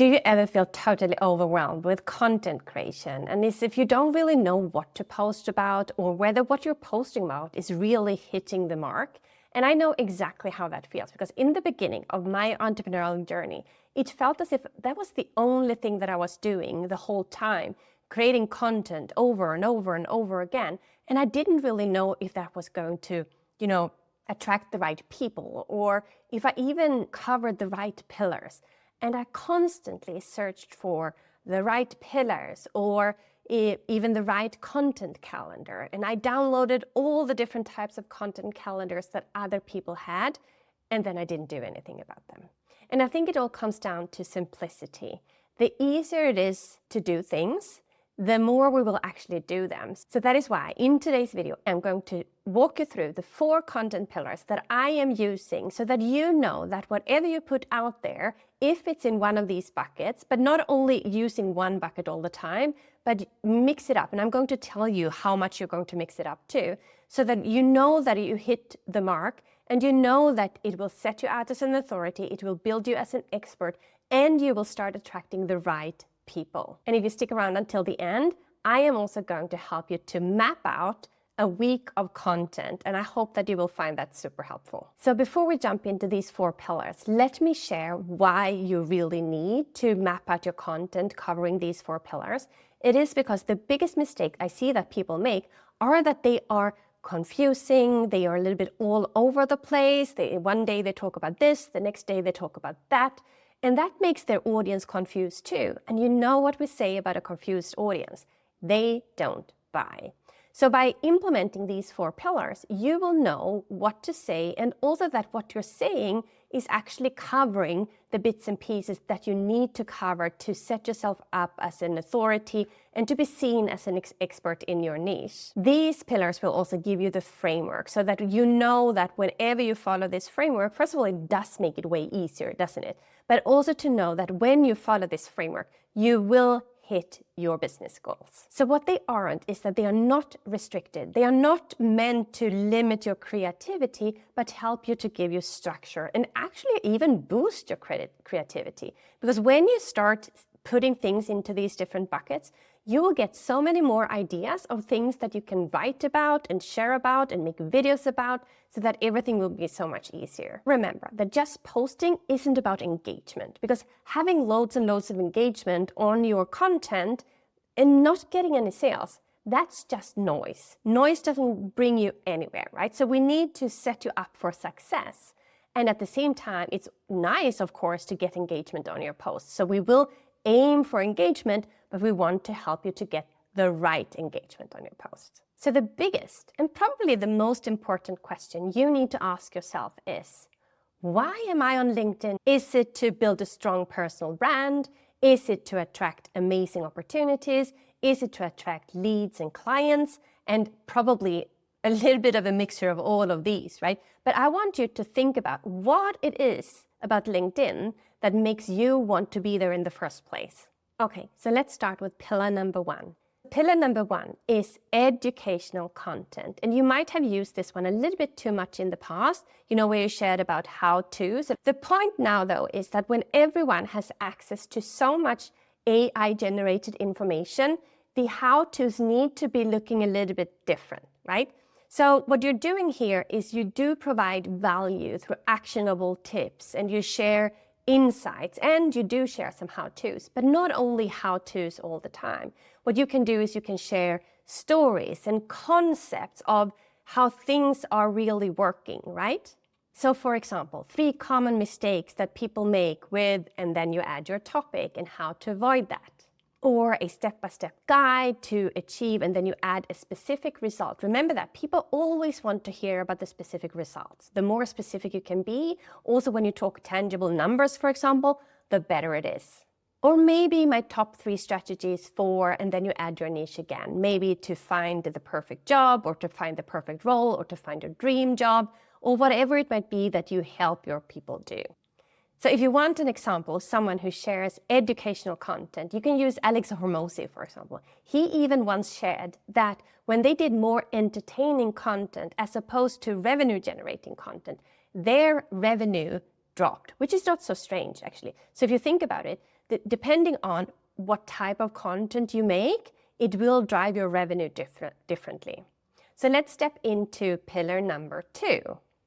Do you ever feel totally overwhelmed with content creation? And it's if you don't really know what to post about or whether what you're posting about is really hitting the mark. And I know exactly how that feels, because in the beginning of my entrepreneurial journey, it felt as if that was the only thing that I was doing the whole time, creating content over and over and over again. And I didn't really know if that was going to, attract the right people, or if I even covered the right pillars. And I constantly searched for the right pillars or even the right content calendar. And I downloaded all the different types of content calendars that other people had, and then I didn't do anything about them. And I think it all comes down to simplicity. The easier it is to do things, the more we will actually do them. So that is why in today's video, I'm going to walk you through the 4 content pillars that I am using so that you know that whatever you put out there, if it's in one of these buckets, but not only using one bucket all the time, but mix it up. And I'm going to tell you how much you're going to mix it up too, so that you know that you hit the mark and you know that it will set you out as an authority, it will build you as an expert, and you will start attracting the right people. And if you stick around until the end, I am also going to help you to map out a week of content, and I hope that you will find that super helpful. So before we jump into these 4 pillars, let me share why you really need to map out your content covering these 4 pillars. It is because the biggest mistake I see that people make are that they are confusing, they are a little bit all over the place. One day they talk about this, the next day they talk about that. And that makes their audience confused too. And you know what we say about a confused audience? They don't buy. So by implementing these 4 pillars, you will know what to say, and also that what you're saying is actually covering the bits and pieces that you need to cover to set yourself up as an authority and to be seen as an expert in your niche. These pillars will also give you the framework so that you know that whenever you follow this framework, first of all, it does make it way easier, doesn't it? But also to know that when you follow this framework, you will hit your business goals. So what they aren't is that they are not restricted. They are not meant to limit your creativity, but help you to give you structure and actually even boost your creativity. Because when you start putting things into these different buckets, you will get so many more ideas of things that you can write about and share about and make videos about, so that everything will be so much easier. Remember that just posting isn't about engagement, because having loads and loads of engagement on your content and not getting any sales, that's just noise. Noise doesn't bring you anywhere, right? So we need to set you up for success. And at the same time, it's nice, of course, to get engagement on your posts. So we will aim for engagement, but we want to help you to get the right engagement on your post. So the biggest and probably the most important question you need to ask yourself is, why am I on LinkedIn? Is it to build a strong personal brand? Is it to attract amazing opportunities? Is it to attract leads and clients? And probably a little bit of a mixture of all of these, right? But I want you to think about what it is about LinkedIn that makes you want to be there in the first place. Okay, so let's start with pillar number 1. Pillar number 1 is educational content. And you might have used this one a little bit too much in the past, where you shared about how-tos. The point now, though, is that when everyone has access to so much AI-generated information, the how-tos need to be looking a little bit different, right? So what you're doing here is you do provide value through actionable tips, and you share insights, and you do share some how-tos, but not only how-tos all the time. What you can do is you can share stories and concepts of how things are really working, right? So for example, 3 common mistakes that people make with, and then you add your topic and how to avoid that. Or a step-by-step guide to achieve, and then you add a specific result. Remember that people always want to hear about the specific results. The more specific you can be, also when you talk tangible numbers, for example, the better it is. Or maybe my top 3 strategies for, and then you add your niche again. Maybe to find the perfect job, or to find the perfect role, or to find your dream job, or whatever it might be that you help your people do. So if you want an example of someone who shares educational content, you can use Alex Hormozi, for example. He even once shared that when they did more entertaining content as opposed to revenue-generating content, their revenue dropped, which is not so strange, actually. So if you think about it, depending on what type of content you make, it will drive your revenue differently. So let's step into pillar number 2,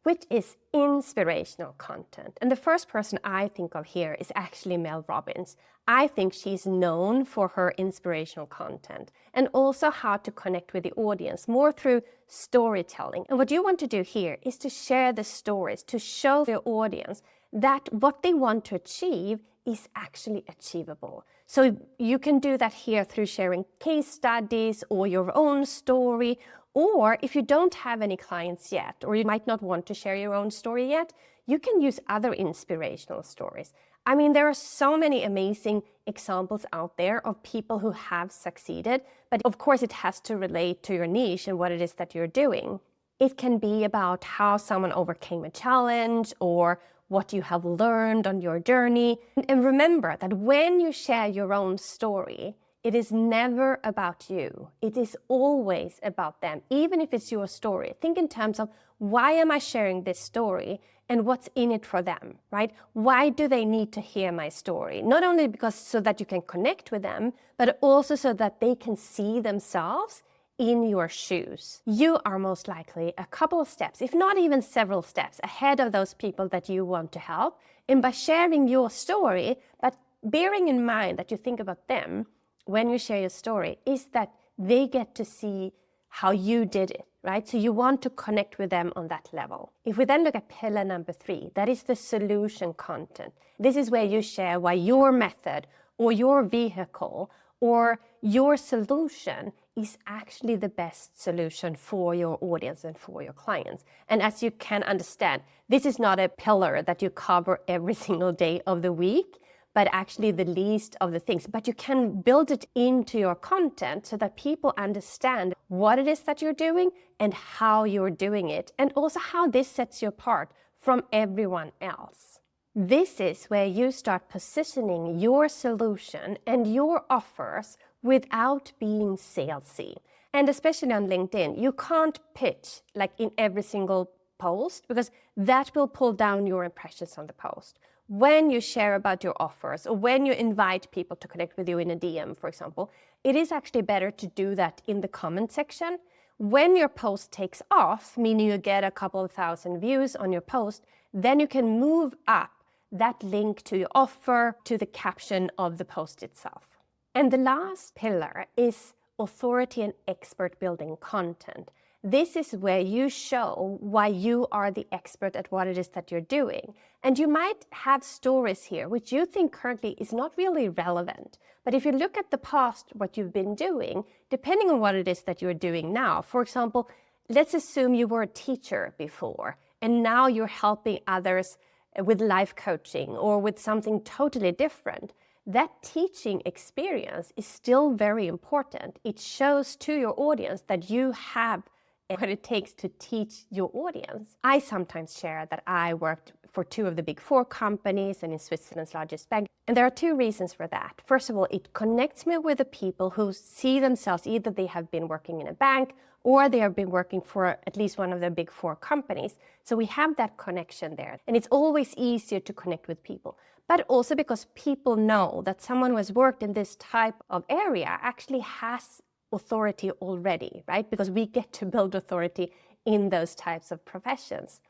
which is inspirational content. And the first person I think of here is actually Mel Robbins. I think she's known for her inspirational content and also how to connect with the audience more through storytelling. And what you want to do here is to share the stories, to show the audience that what they want to achieve is actually achievable. So you can do that here through sharing case studies or your own story, or if you don't have any clients yet, or you might not want to share your own story yet, you can use other inspirational stories. I mean, there are so many amazing examples out there of people who have succeeded, but of course it has to relate to your niche and what it is that you're doing. It can be about how someone overcame a challenge or what you have learned on your journey. And remember that when you share your own story, it is never about you. It is always about them, even if it's your story. Think in terms of, why am I sharing this story and what's in it for them, right? Why do they need to hear my story? Not only because so that you can connect with them, but also so that they can see themselves in your shoes. You are most likely a couple of steps, if not even several steps, ahead of those people that you want to help. And by sharing your story, but bearing in mind that you think about them when you share your story, is that they get to see how you did it, right? So you want to connect with them on that level. If we then look at pillar number 3, that is the solution content. This is where you share why your method or your vehicle or your solution is actually the best solution for your audience and for your clients. And as you can understand, this is not a pillar that you cover every single day of the week, but actually the least of the things. But you can build it into your content so that people understand what it is that you're doing and how you're doing it, and also how this sets you apart from everyone else. This is where you start positioning your solution and your offers without being salesy. And especially on LinkedIn, you can't pitch like in every single post, because that will pull down your impressions on the post. When you share about your offers, or when you invite people to connect with you in a DM, for example, it is actually better to do that in the comment section. When your post takes off, meaning you get a couple of thousand views on your post, then you can move up that link to your offer to the caption of the post itself. And the last pillar is authority and expert building content. This is where you show why you are the expert at what it is that you're doing. And you might have stories here which you think currently is not really relevant. But if you look at the past, what you've been doing, depending on what it is that you're doing now, for example, let's assume you were a teacher before, and now you're helping others with life coaching or with something totally different. That teaching experience is still very important. It shows to your audience that you have what it takes to teach your audience. I sometimes share that I worked for 2 of the big 4 companies and in Switzerland's largest bank. And there are 2 reasons for that. First of all, it connects me with the people who see themselves, either they have been working in a bank or they have been working for at least one of the big 4 companies. So we have that connection there. And it's always easier to connect with people. But also because people know that someone who has worked in this type of area actually has authority already, right? Because we get to build authority in those types of professions.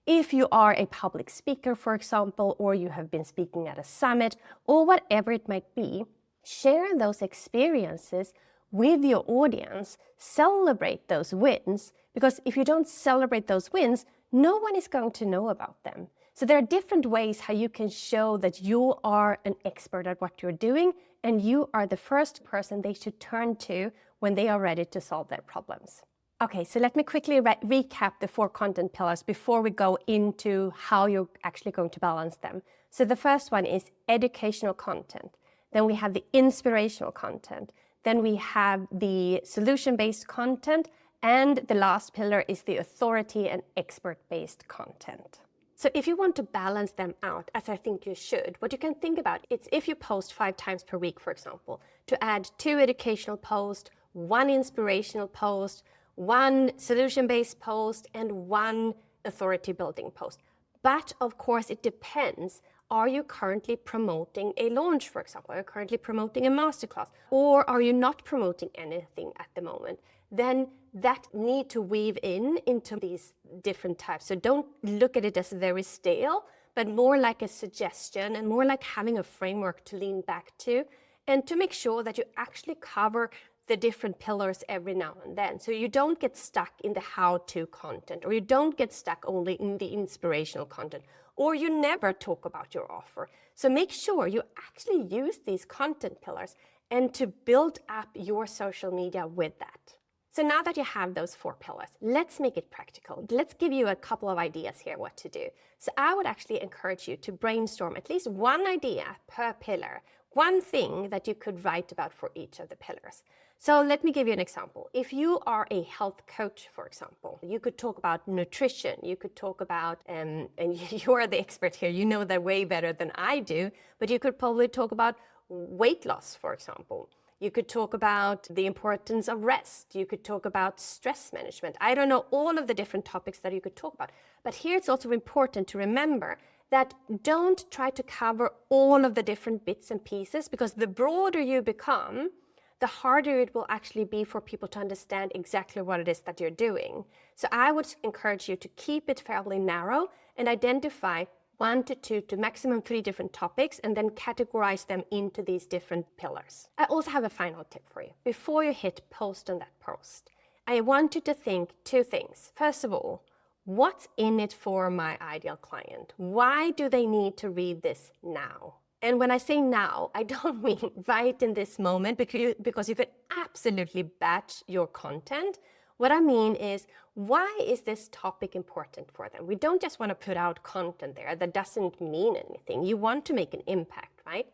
If you are a public speaker, for example, or you have been speaking at a summit, or whatever it might be, share those experiences with your audience, celebrate those wins, because if you don't celebrate those wins, no one is going to know about them. So there are different ways how you can show that you are an expert at what you're doing, and you are the first person they should turn to when they are ready to solve their problems. Okay, so let me quickly recap the 4 content pillars before we go into how you're actually going to balance them. So the first one is educational content. Then we have the inspirational content. Then we have the solution-based content. And the last pillar is the authority and expert-based content. So if you want to balance them out, as I think you should, what you can think about is if you post 5 times per week, for example, to add 2 educational posts, 1 inspirational post, 1 solution-based post, and 1 authority-building post. But of course, it depends are you currently promoting a launch, for example? Are you currently promoting a masterclass? Or are you not promoting anything at the moment? Then that need to weave into these different types. So don't look at it as very stale, but more like a suggestion and more like having a framework to lean back to, and to make sure that you actually cover the different pillars every now and then. So you don't get stuck in the how-to content, or you don't get stuck only in the inspirational content, or you never talk about your offer. So make sure you actually use these content pillars and to build up your social media with that. So now that you have those 4 pillars, let's make it practical. Let's give you a couple of ideas here what to do. So I would actually encourage you to brainstorm at least one idea per pillar, one thing that you could write about for each of the pillars. So let me give you an example. If you are a health coach, for example, you could talk about nutrition. You could talk about, and you are the expert here, you know that way better than I do, but you could probably talk about weight loss, for example. You could talk about the importance of rest. You could talk about stress management. I don't know all of the different topics that you could talk about. But here it's also important to remember that don't try to cover all of the different bits and pieces, because the broader you become, the harder it will actually be for people to understand exactly what it is that you're doing. So I would encourage you to keep it fairly narrow and identify 1 to 2 to maximum 3 different topics, and then categorize them into these different pillars. I also have a final tip for you. Before you hit post on that post, I want you to think 2 things. First of all, what's in it for my ideal client? Why do they need to read this now? And when I say now, I don't mean right in this moment, because you could absolutely batch your content. What I mean is, why is this topic important for them? We don't just want to put out content there that doesn't mean anything. You want to make an impact, right?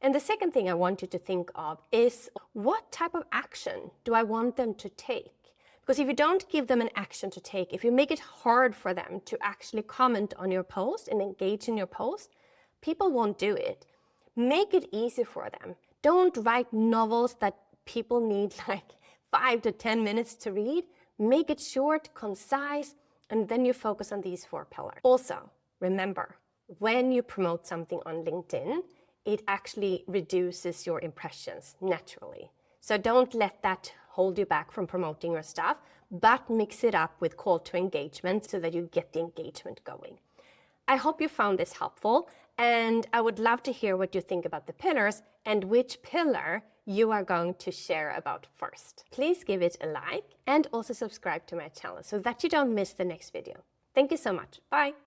And the second thing I want you to think of is, what type of action do I want them to take? Because if you don't give them an action to take, if you make it hard for them to actually comment on your post and engage in your post, people won't do it. Make it easy for them. Don't write novels that people need like 5 to 10 minutes to read. Make it short, concise, and then you focus on these 4 pillars. Also, remember, when you promote something on LinkedIn, it actually reduces your impressions naturally. So don't let that hold you back from promoting your stuff, but mix it up with call to engagement so that you get the engagement going. I hope you found this helpful, and I would love to hear what you think about the pillars and which pillar you are going to share about first. Please give it a like and also subscribe to my channel so that you don't miss the next video. Thank you so much. Bye.